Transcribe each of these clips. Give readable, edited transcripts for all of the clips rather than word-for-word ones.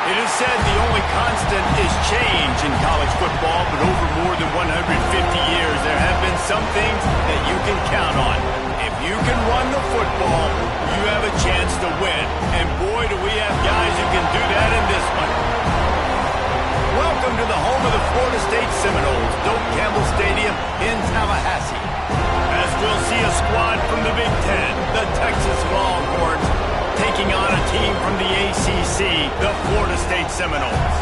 It is said the only constant is change in college football, but over more than 150 years, there have been some things that you can count on. If you can run the football, you have a chance to win. And boy, do we have guys who can do that in this one. Welcome to the home of the Florida State Seminoles, Doak Campbell Stadium in Tallahassee. As we'll see a squad from the Big Ten, the Texas Longhorns, taking on a team from the ACC, the Florida State Seminoles.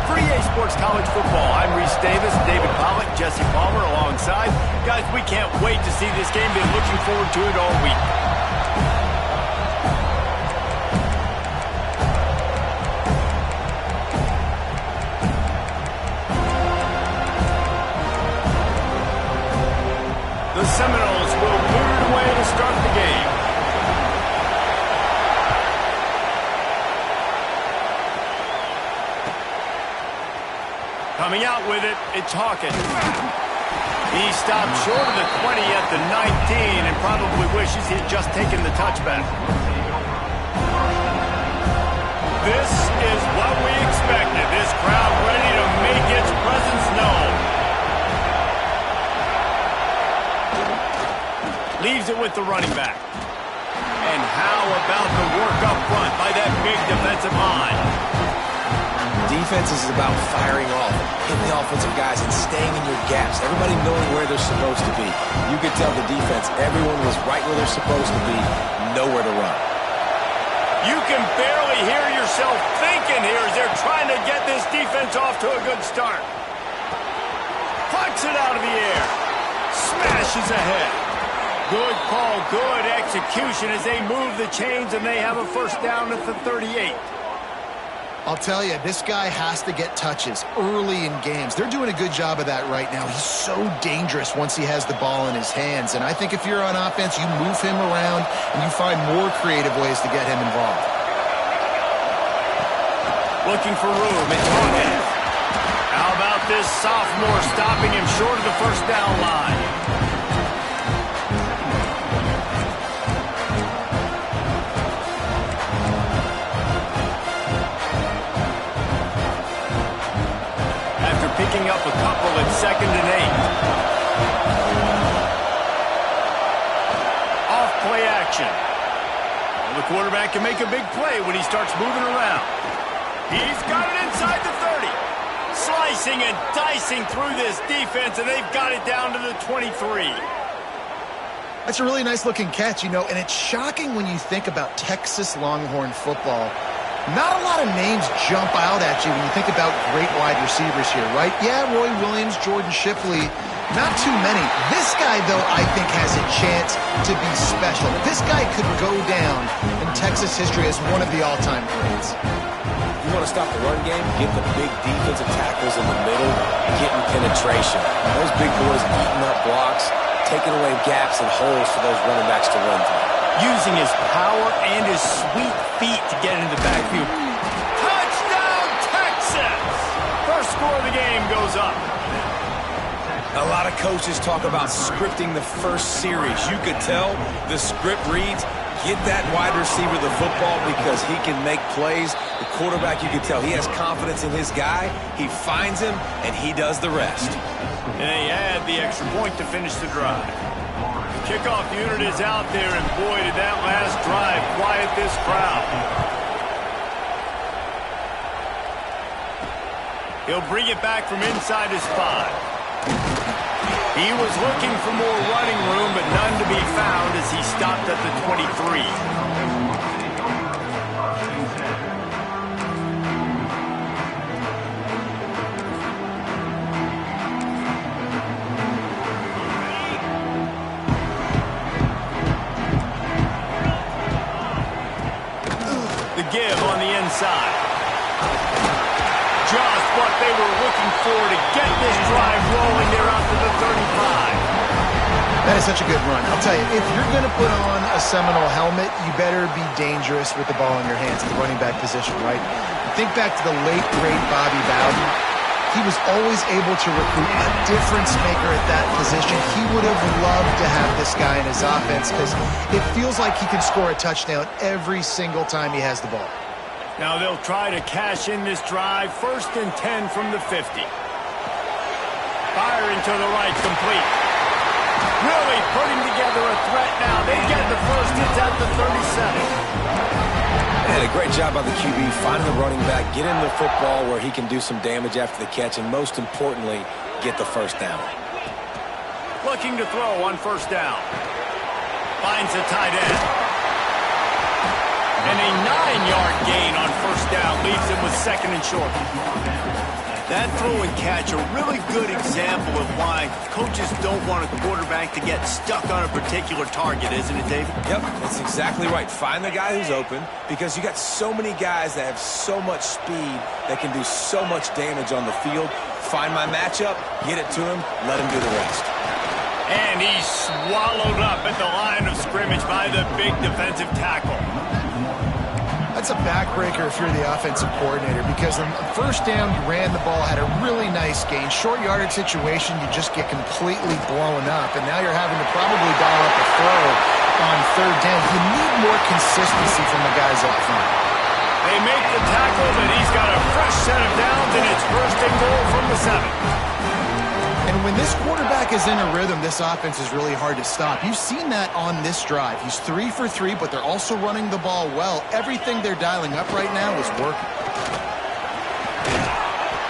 For EA Sports College Football, I'm Reese Davis, David Pollack, Jesse Palmer alongside. Guys, we can't wait to see this game. Been looking forward to it all week. The Seminoles will boot it away to start the game. Coming out with it, it's Hawkins. He stopped short of the 20 at the 19 and probably wishes he had just taken the touchback. This is what we expected. This crowd ready to make its presence known. Leaves it with the running back. And how about the work up front by that big defensive line? Defense is about firing off, hitting the offensive guys and staying in your gaps. Everybody knowing where they're supposed to be. You could tell the defense, everyone was right where they're supposed to be, nowhere to run. You can barely hear yourself thinking here as they're trying to get this defense off to a good start. Plucks it out of the air. Smashes ahead. Good call, good execution as they move the chains and they have a first down at the 38. I'll tell you, this guy has to get touches early in games. They're doing a good job of that right now. He's so dangerous once he has the ball in his hands. And I think if you're on offense, you move him around and you find more creative ways to get him involved. Looking for room. It's Hawkins. How about this sophomore stopping him short of the first down line? Picking up a couple at 2nd and 8. Off play action. Well, the quarterback can make a big play when he starts moving around. He's got it inside the 30. Slicing and dicing through this defense, and they've got it down to the 23. That's a really nice looking catch, you know, and it's shocking when you think about Texas Longhorn football. Not a lot of names jump out at you when you think about great wide receivers here, right? Yeah, Roy Williams, Jordan Shipley, not too many. This guy, though, I think has a chance to be special. This guy could go down in Texas history as one of the all-time greats. You want to stop the run game, get the big defensive tackles in the middle, getting penetration. Those big boys eating up blocks, taking away gaps and holes for those running backs to run through. Using his power and his sweet feet to get into the backfield. Touchdown, Texas! First score of the game goes up. A lot of coaches talk about scripting the first series. You could tell the script reads, get that wide receiver the football because he can make plays. The quarterback, you can tell, he has confidence in his guy. He finds him, and he does the rest. And they add the extra point to finish the drive. Kickoff unit is out there, and boy, did that last drive quiet this crowd. He'll bring it back from inside his 5. He was looking for more running room, but none to be found as he stopped at the 23. Give on the inside. Just what they were looking for to get this drive rolling. They're out to the 35. That is such a good run. I'll tell you, if you're going to put on a Seminole helmet, you better be dangerous with the ball in your hands at the running back position, right? Think back to the late, great Bobby Bowden. He was always able to recruit a difference maker at that position. He would have loved to have this guy in his offense because it feels like he can score a touchdown every single time he has the ball. Now they'll try to cash in this drive. 1st and 10 from the 50. Firing to the right, complete. Really putting together a threat now. They get the first. It's at the 37. And a great job by the QB finding the running back, get him the football where he can do some damage after the catch, and most importantly, get the first down. Looking to throw on 1st down. Finds a tight end. And a 9-yard gain on 1st down leaves him with 2nd and short. That throw and catch, a really good example of why coaches don't want a quarterback to get stuck on a particular target, isn't it, David? Yep, that's exactly right. Find the guy who's open, because you got so many guys that have so much speed that can do so much damage on the field. Find my matchup, get it to him, let him do the rest. And he's swallowed up at the line of scrimmage by the big defensive tackle. That's a backbreaker if you're the offensive coordinator, because on 1st down, you ran the ball, had a really nice gain. Short yardage situation, you just get completely blown up, and now you're having to probably dial up a throw on 3rd down. You need more consistency from the guys up front. They make the tackle, and he's got a fresh set of downs, and it's 1st and goal from the 7. And when this quarterback is in a rhythm, this offense is really hard to stop. You've seen that on this drive. He's 3 for 3, but they're also running the ball well. Everything they're dialing up right now is working.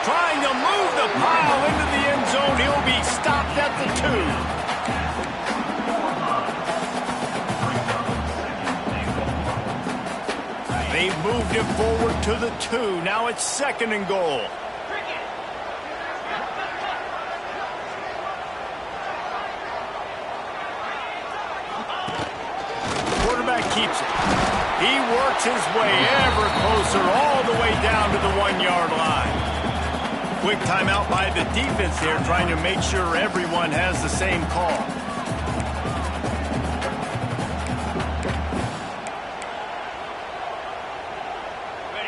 Trying to move the pile into the end zone. He'll be stopped at the 2. They've moved it forward to the 2. Now it's 2nd and goal. Keeps it. He works his way ever closer all the way down to the 1-yard line. Quick timeout by the defense there, trying to make sure everyone has the same call.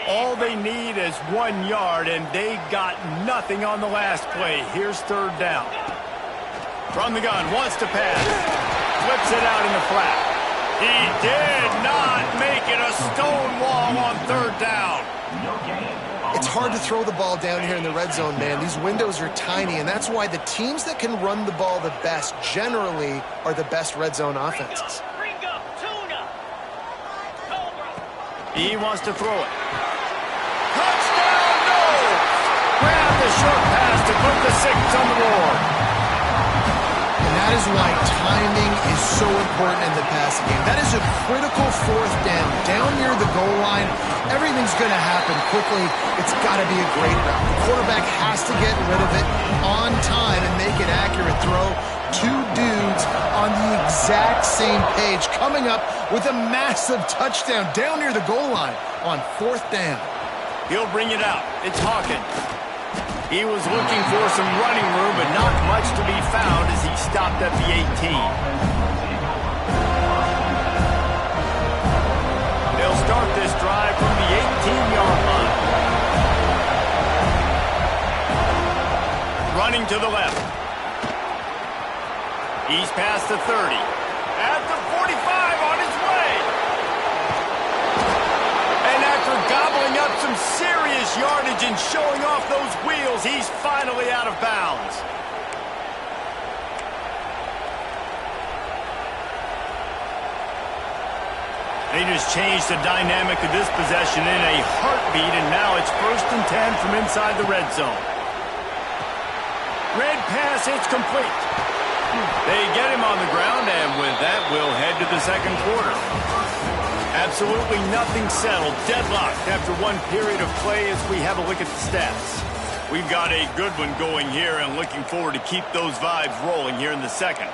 All they need is 1 yard, and they got nothing on the last play. Here's 3rd down. From the gun, wants to pass. Flips it out in the flat. He did not make it a stone wall on 3rd down. It's hard to throw the ball down here in the red zone, man. These windows are tiny, and that's why the teams that can run the ball the best generally are the best red zone offenses. He wants to throw it. Touchdown, no! Grab the short pass to put the 6 on the board. And that is why timing is so important in the passing game. That is a critical 4th down. Down near the goal line, everything's going to happen quickly. It's got to be a great route. The quarterback has to get rid of it on time and make an accurate throw. 2 dudes on the exact same page, coming up with a massive touchdown down near the goal line on 4th down. He'll bring it out. It's Hawkins. He was looking for some running room, but not much to be found as he stopped at the 18. They'll start this drive from the 18-yard line. Running to the left. He's past the 30. At the 45, on his way. And after gobbling up some serious yardage and showing off those wheels, he's finally out of bounds. They just changed the dynamic of this possession in a heartbeat, and now it's 1st and 10 from inside the red zone. Red pass, it's complete. They get him on the ground, and with that, we'll head to the 2nd quarter. Absolutely nothing settled. Deadlocked after one period of play as we have a look at the stats. We've got a good one going here, and looking forward to keep those vibes rolling here in the 2nd.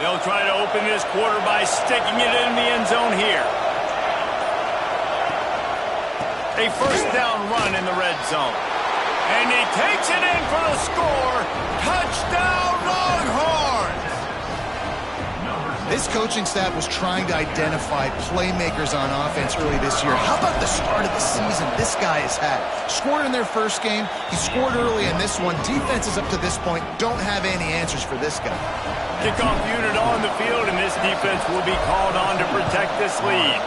They'll try to open this quarter by sticking it in the end zone here. A 1st down run in the red zone. And he takes it in for the score. Touchdown, Longhorns! This coaching staff was trying to identify playmakers on offense early this year. How about the start of the season this guy has had? Scored in their first game. He scored early in this one. Defenses up to this point don't have any answers for this guy. Kickoff unit on the field, and this defense will be called on to protect this lead.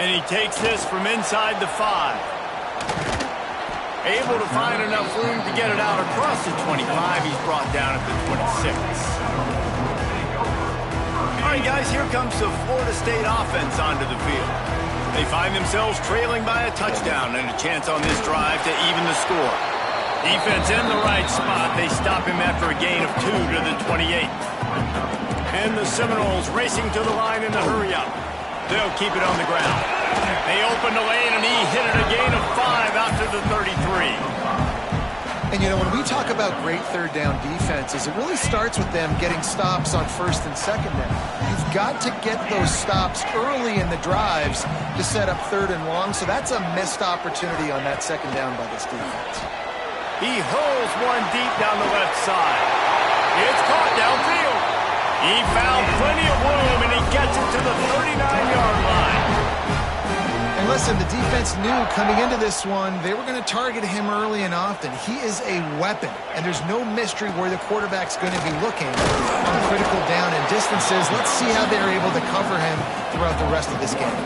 And he takes this from inside the 5. Able to find enough room to get it out across the 25. He's brought down at the 26. All right, guys, here comes the Florida State offense onto the field. They find themselves trailing by a touchdown and a chance on this drive to even the score. Defense in the right spot. They stop him after a gain of 2 to the 28. And the Seminoles racing to the line in the hurry-up. They'll keep it on the ground. They open the lane, and he hit it a gain of 5 out to the 33. And, you know, when we talk about great third down defenses, it really starts with them getting stops on first and second down. You've got to get those stops early in the drives to set up third and long, so that's a missed opportunity on that second down by this defense. He hurls one deep down the left side. It's caught downfield. He found plenty of room, and he gets it to the 39-yard line. And listen, the defense knew coming into this one they were going to target him early and often. He is a weapon, and there's no mystery where the quarterback's going to be looking on critical down and distances. Let's see how they're able to cover him throughout the rest of this game.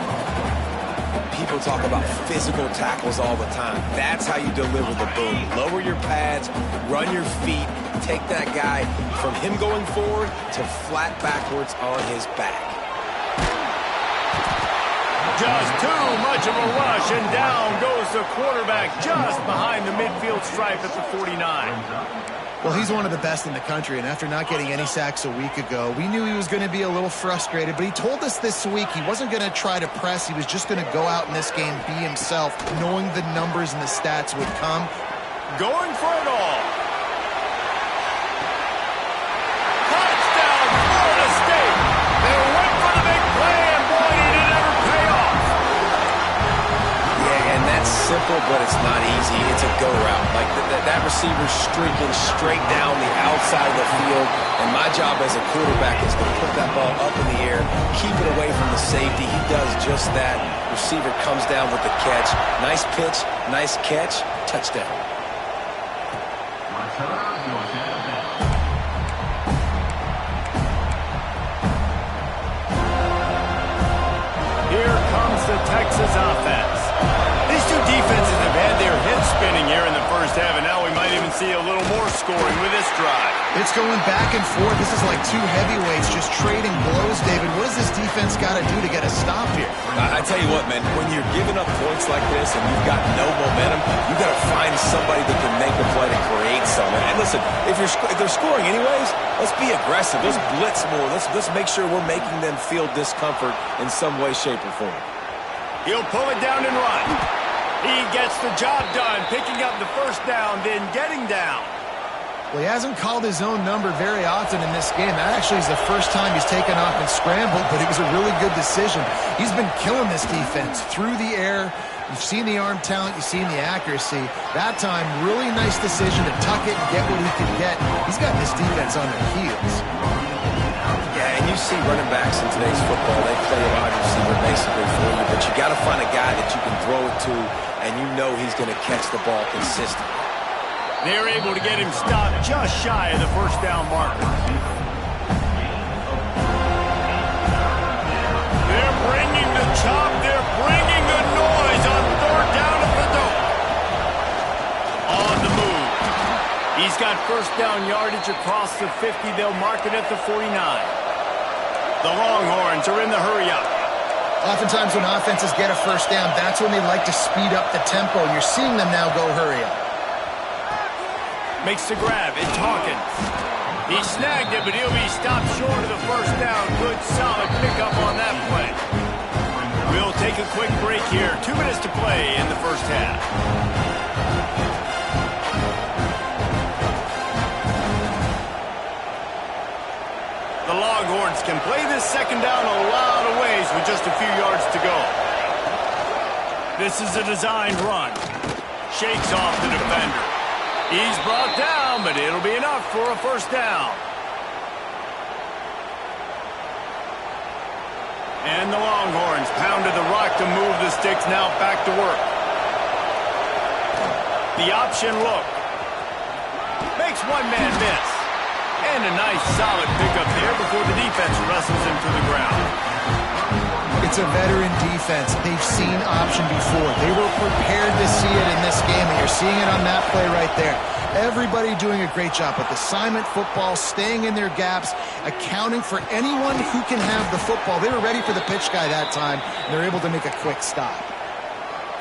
People talk about physical tackles all the time. That's how you deliver the boom. Lower your pads, run your feet, take that guy from him going forward to flat backwards on his back. Just too much of a rush, and down goes the quarterback just behind the midfield stripe at the 49. Well, he's one of the best in the country, and after not getting any sacks a week ago, we knew he was going to be a little frustrated, but he told us this week he wasn't going to try to press. He was just going to go out in this game, be himself, knowing the numbers and the stats would come. Going for it all. Touchdown, Florida State. They went for the big play, and boy, did it ever pay off. Yeah, and that's simple, but it's not easy. It's a go route. Like that receiver's streaking straight down the outside of the field, and my job as a quarterback is to put that ball up in the air, keep it away from the safety. He does just that. Receiver comes down with the catch. Nice pitch, nice catch, touchdown. Here comes the Texas offense. These two defenses have had their heads spinning here in the first half, and now we might even see a little more scoring with this drive. It's going back and forth. This is like two heavyweights just trading blows, David. What does this defense got to do to get a stop here? I tell you what, man, when you're giving up points like this and you've got no momentum, you've got to find somebody that can make a play to create something. And listen, if they're scoring anyways, let's be aggressive. Let's blitz more. Let's make sure we're making them feel discomfort in some way, shape, or form. He'll pull it down and run. He gets the job done, picking up the first down, then getting down. Well, he hasn't called his own number very often in this game. That actually is the first time he's taken off and scrambled, but it was a really good decision. He's been killing this defense through the air. You've seen the arm talent, you've seen the accuracy. That time, really nice decision to tuck it and get what he could get. He's got this defense on their heels. Yeah, and you see running backs in today's football, they play a wide receiver basically for you, but you got to find a guy that you can throw it to, and you know he's going to catch the ball consistently. They're able to get him stopped just shy of the first down marker. They're bringing the chop. They're bringing the noise on third down at the dope. On the move. He's got first down yardage across the 50. They'll mark it at the 49. The Longhorns are in the hurry-up. Oftentimes when offenses get a first down, that's when they like to speed up the tempo. You're seeing them now go hurry-up. Makes the grab. It's Hawkins. He snagged it, but he'll be stopped short of the first down. Good, solid pickup on that play. We'll take a quick break here. 2 minutes to play in the first half. The Longhorns can play this second down a lot of ways with just a few yards to go. This is a designed run. Shakes off the defender. He's brought down, but it'll be enough for a first down. And the Longhorns pounded the rock to move the sticks, now back to work. The option look. Makes one man miss. And a nice solid pickup there before the defense wrestles him to the ground. It's a veteran defense. They've seen option before. They were prepared to see it in this game, and you're seeing it on that play right there. Everybody doing a great job with assignment football, staying in their gaps, accounting for anyone who can have the football. They were ready for the pitch guy that time, and they're able to make a quick stop.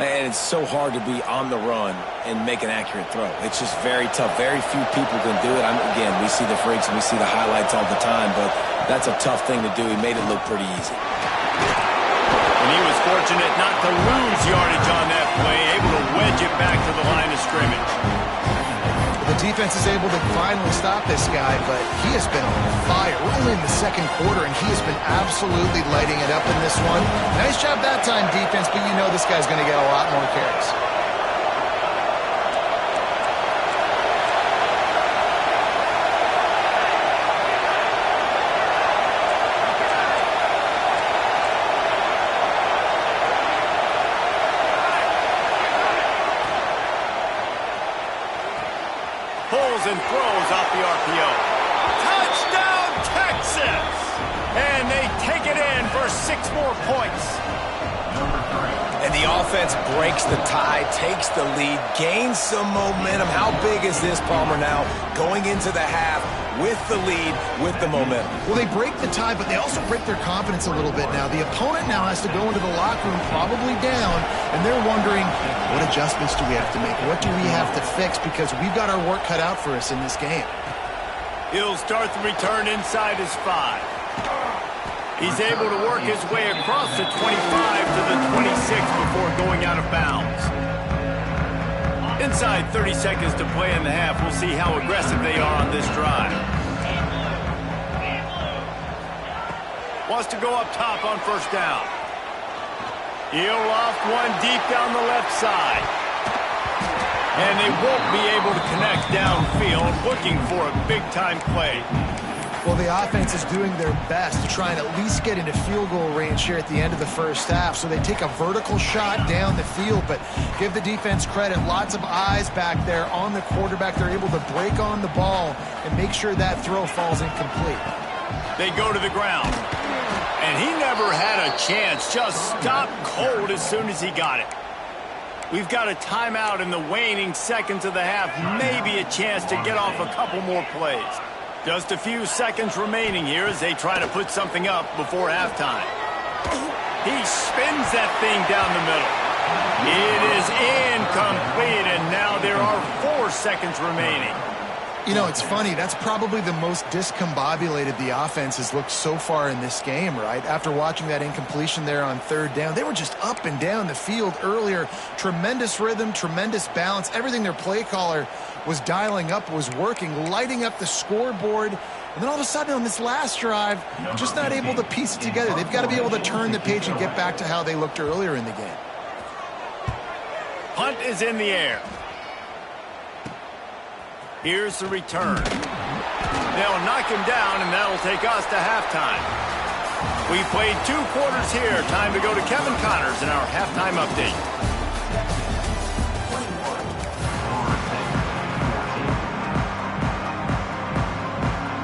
And it's so hard to be on the run and make an accurate throw. It's just very tough. Very few people can do it. Again, we see the freaks and we see the highlights all the time, but that's a tough thing to do. He made it look pretty easy. And he was fortunate not to lose yardage on that play, able to wedge it back to the line of scrimmage. The defense is able to finally stop this guy, but he has been on fire. We're only in the second quarter, and he has been absolutely lighting it up in this one. Nice job that time, defense, but you know this guy's going to get a lot more carries. Pulls and throws off the RPO. Touchdown, Texas! And they take it in for 6 more points. And the offense breaks the tie, takes the lead, gains some momentum. How big is this, Palmer, now going into the half with the lead, with the momentum? Well, they break the tie, but they also break their confidence a little bit now. The opponent now has to go into the locker room probably down, and they're wondering, what adjustments do we have to make? What do we have to fix? Because we've got our work cut out for us in this game. He'll start the return inside his 5. He's able to work his way across the 25 to the 26 before going out of bounds. Inside 30 seconds to play in the half. We'll see how aggressive they are on this drive. Wants to go up top on first down. He'll loft one deep down the left side. And they won't be able to connect downfield, looking for a big-time play. Well, the offense is doing their best to try and at least get into field goal range here at the end of the first half. So they take a vertical shot down the field, but give the defense credit. Lots of eyes back there on the quarterback. They're able to break on the ball and make sure that throw falls incomplete. They go to the ground. And he never had a chance. Just stopped cold as soon as he got it. We've got a timeout in the waning seconds of the half. Maybe a chance to get off a couple more plays. Just a few seconds remaining here as they try to put something up before halftime. He spins that thing down the middle. It is incomplete, and now there are 4 seconds remaining. You know, it's funny. That's probably the most discombobulated the offense has looked so far in this game, right? After watching that incompletion there on third down, they were just up and down the field earlier. Tremendous rhythm, tremendous balance. Everything their play caller was dialing up was working, lighting up the scoreboard. And then all of a sudden on this last drive, just not able to piece it together. They've got to be able to turn the page and get back to how they looked earlier in the game. Punt is in the air. Here's the return. They'll knock him down, and that'll take us to halftime. We played 2 quarters here. Time to go to Kevin Connors in our halftime update.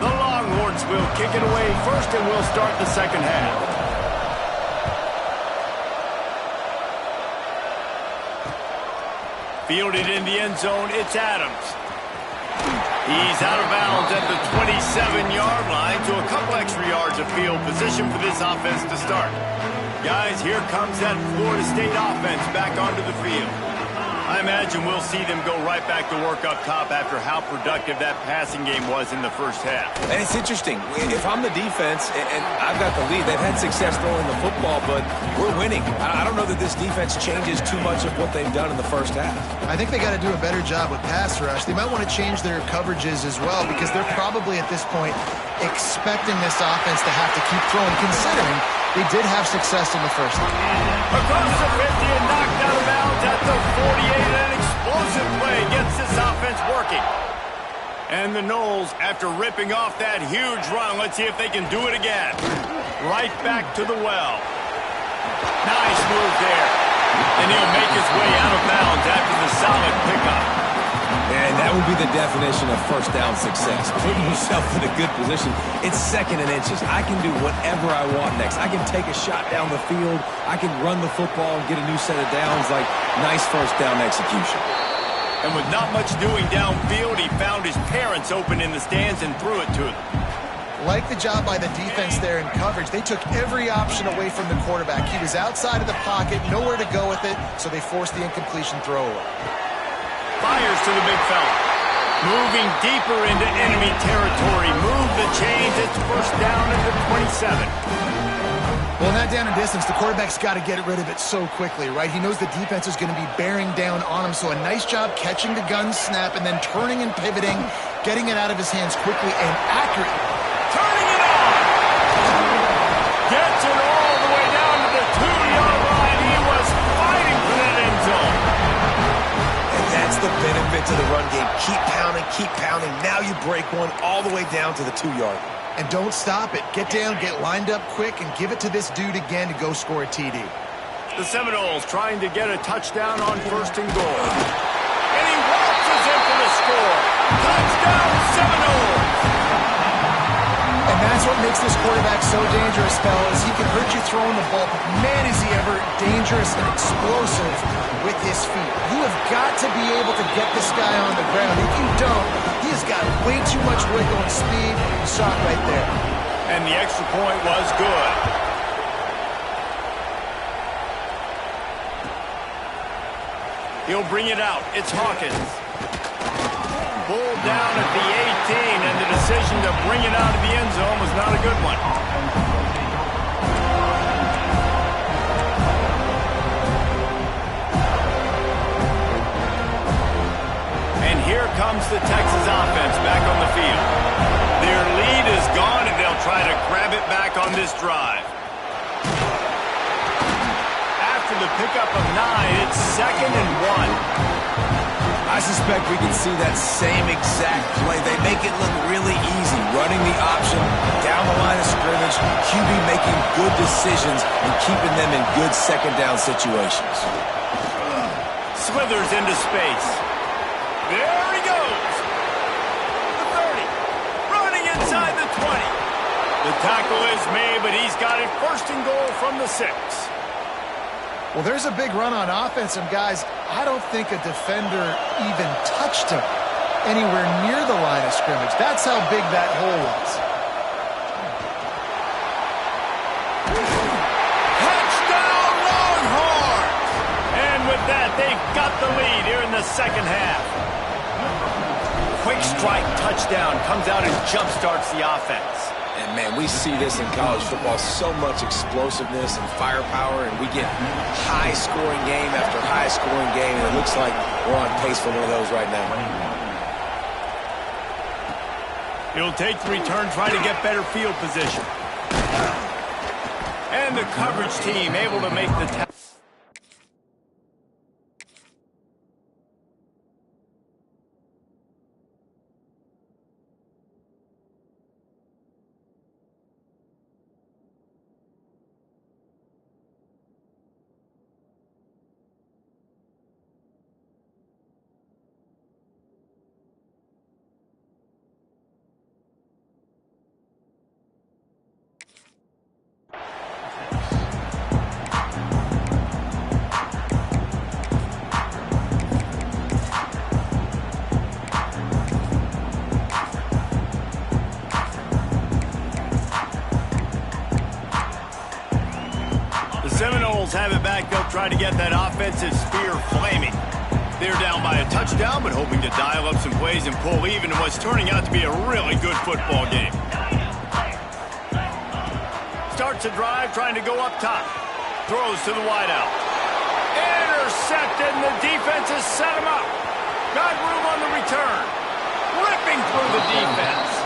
The Longhorns will kick it away first, and we'll start the second half. Fielded in the end zone, it's Adams. He's out of bounds at the 27-yard line to a couple extra yards of field position for this offense to start. Guys, here comes that Florida State offense back onto the field. I imagine we'll see them go right back to work up top after how productive that passing game was in the first half. And it's interesting. If I'm the defense and I've got the lead, they've had success throwing the football, but we're winning. I don't know that this defense changes too much of what they've done in the first half. I think they got to do a better job with pass rush. They might want to change their coverages as well because they're probably at this point expecting this offense to have to keep throwing, considering they did have success in the first half. Across the 50 and knocked out of bounds at the 48. An explosive play gets this offense working. And the Noles, after ripping off that huge run, let's see if they can do it again. Right back to the well. Nice move there. And he'll make his way out of bounds after the solid pickup. And that would be the definition of first down success. Putting yourself in a good position. It's 2nd and inches. I can do whatever I want next. I can take a shot down the field. I can run the football and get a new set of downs. Like, nice first down execution. And with not much doing downfield, he found his parents open in the stands and threw it to them. Like the job by the defense there in coverage. They took every option away from the quarterback. He was outside of the pocket, nowhere to go with it, so they forced the incompletion throw away. Fires to the big fella. Moving deeper into enemy territory. Move the chains. It's first down at the 27. Well, not down in distance. The quarterback's got to get rid of it so quickly, right? He knows the defense is going to be bearing down on him, so a nice job catching the gun snap and then turning and pivoting, getting it out of his hands quickly and accurately. Turning it on. Gets it all the way down to the 2-yard line. He was fighting for that end zone. And that's the benefit to the run game. Keep pounding, keep pounding. Now you break one all the way down to the 2-yard. And don't stop it. Get down, get lined up quick, and give it to this dude again to go score a TD. The Seminoles trying to get a touchdown on 1st and goal. And he waltzes in for the score. Touchdown, Seminoles! And that's what makes this quarterback so dangerous, fellas. He can hurt you throwing the ball, but man, is he ever dangerous and explosive with his feet. You have got to be able to get this guy on the ground. If you don't, he has got way too much wiggle and speed. You saw it right there. And the extra point was good. He'll bring it out. It's Hawkins. Pulled down at the 18, and the decision to bring it out of the end zone was not a good one. And here comes the Texas offense back on the field. Their lead is gone, and they'll try to grab it back on this drive. After the pickup of 9, it's 2nd and 1. I suspect we can see that same exact play. They make it look really easy, running the option down the line of scrimmage, QB making good decisions and keeping them in good 2nd down situations. Slithers into space. There he goes. The 30. Running inside the 20. The tackle is made, but he's got it 1st and goal from the 6. Well, there's a big run on offense, and guys, I don't think a defender even touched him anywhere near the line of scrimmage. That's how big that hole was. Touchdown, Longhorns! And with that, they've got the lead here in the 2nd half. Quick strike touchdown comes out and jump-starts the offense. And, man, we see this in college football, so much explosiveness and firepower, and we get high-scoring game after high-scoring game, and it looks like we're on pace for one of those right now. He'll take the return, try to get better field position. And the coverage team able to make the tackle. Seminoles have it back. They'll try to get that offensive spear flaming. They're down by a touchdown, but hoping to dial up some plays and pull even in what's turning out to be a really good football game. Starts a drive, trying to go up top. Throws to the wideout. Intercepted, and the defense has set him up. Got room on the return. Ripping through the defense.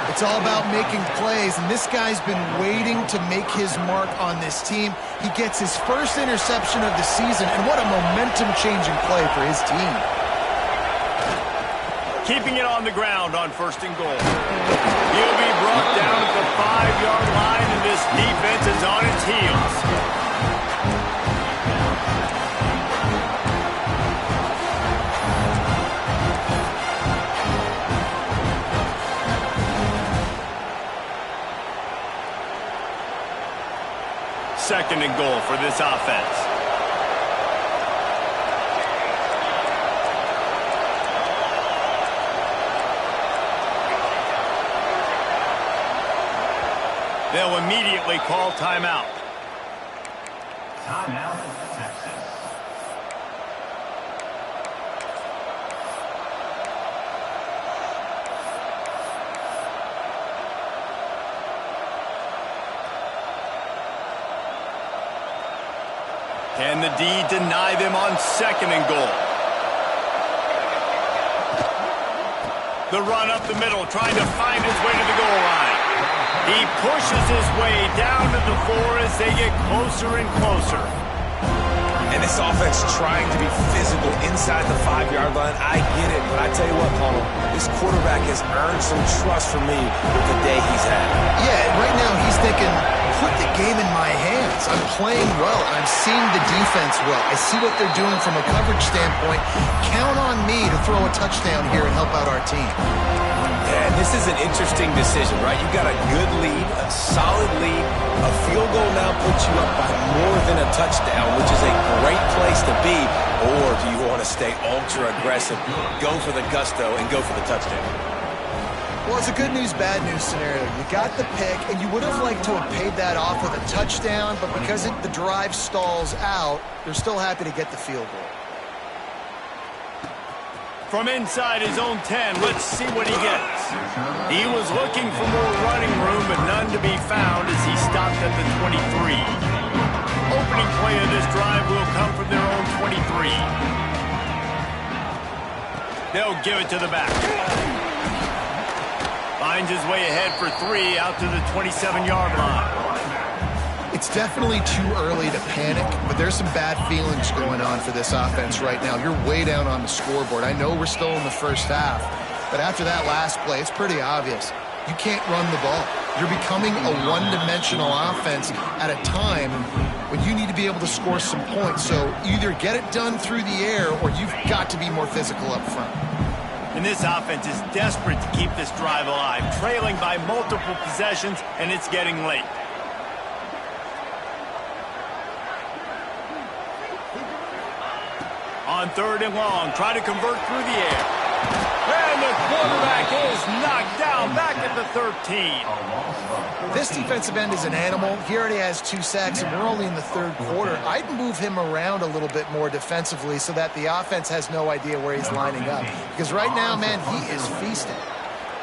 It's all about making plays, and this guy's been waiting to make his mark on this team. He gets his first interception of the season, and what a momentum-changing play for his team. keeping it on the ground on 1st and goal. He'll be brought down at the 5-yard line, and this defense is on its heels. Second and goal for this offense. They'll immediately call timeout. Timeout, Texas. Can the D deny them on 2nd and goal? The run up the middle, trying to find his way to the goal line. He pushes his way down to the 4 as they get closer and closer. And this offense trying to be physical inside the 5-yard line. I get it, but I tell you what, Paulo, this quarterback has earned some trust from me with the day he's had. Yeah, right now he's thinking, put the game in my hands. I'm playing well. I'm seeing the defense well. I see what they're doing from a coverage standpoint. Count on me to throw a touchdown here and help out our team. Yeah, and this is an interesting decision, right? You've got a good lead, a solid lead. A field goal now puts you up by more than a touchdown, which is a great place to be. Or do you want to stay ultra aggressive, go for the gusto, and go for the touchdown? Well, it's a good news, bad news scenario. You got the pick, and you would have liked to have paid that off with a touchdown, but because the drive stalls out, they're still happy to get the field goal. From inside his own 10, let's see what he gets. He was looking for more running room, but none to be found as he stopped at the 23. Opening play of this drive will come from their own 23. They'll give it to the back. Finds his way ahead for 3 out to the 27-yard line. It's definitely too early to panic, but there's some bad feelings going on for this offense right now. You're way down on the scoreboard. I know we're still in the first half, but after that last play, it's pretty obvious. You can't run the ball. You're becoming a one-dimensional offense at a time when you need to be able to score some points. So either get it done through the air or you've got to be more physical up front. And this offense is desperate to keep this drive alive, trailing by multiple possessions, and it's getting late. On 3rd and long, try to convert through the air. And the quarterback is knocked down back at the 13. This defensive end is an animal. He already has 2 sacks, and we're only in the 3rd quarter. I'd move him around a little bit more defensively so that the offense has no idea where he's lining up. Because right now, man, he is feasting.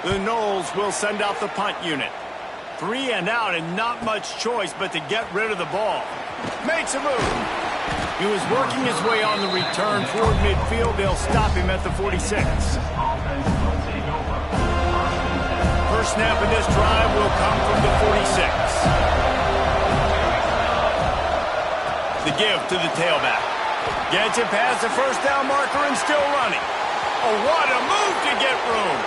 The Noles will send out the punt unit. 3 and out, and not much choice but to get rid of the ball. Makes a move. He was working his way on the return toward midfield. They'll stop him at the 46. First snap in this drive will come from the 46. The give to the tailback. Gets it past the first down marker and still running. Oh, what a move to get room.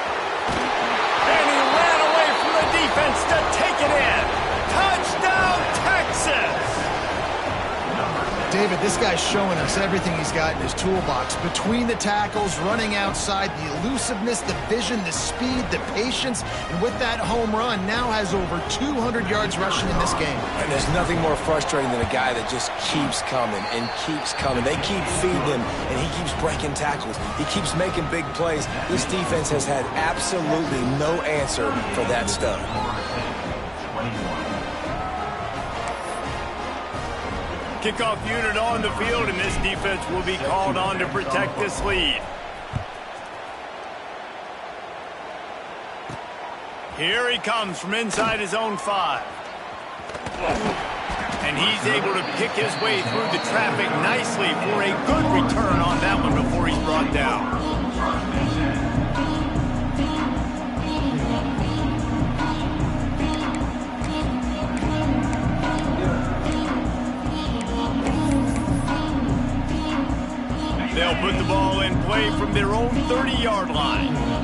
And he ran away from the defense to take it in. Touchdown, Texas! David, this guy's showing us everything he's got in his toolbox. Between the tackles, running outside, the elusiveness, the vision, the speed, the patience, and with that home run, now has over 200 yards rushing in this game. And there's nothing more frustrating than a guy that just keeps coming and keeps coming. They keep feeding him, and he keeps breaking tackles. He keeps making big plays. This defense has had absolutely no answer for that stuff. Kickoff unit on the field, and this defense will be called on to protect this lead. Here he comes from inside his own 5. And he's able to pick his way through the traffic nicely for a good return on that one before he's brought down. They'll put the ball in play from their own 30-yard line.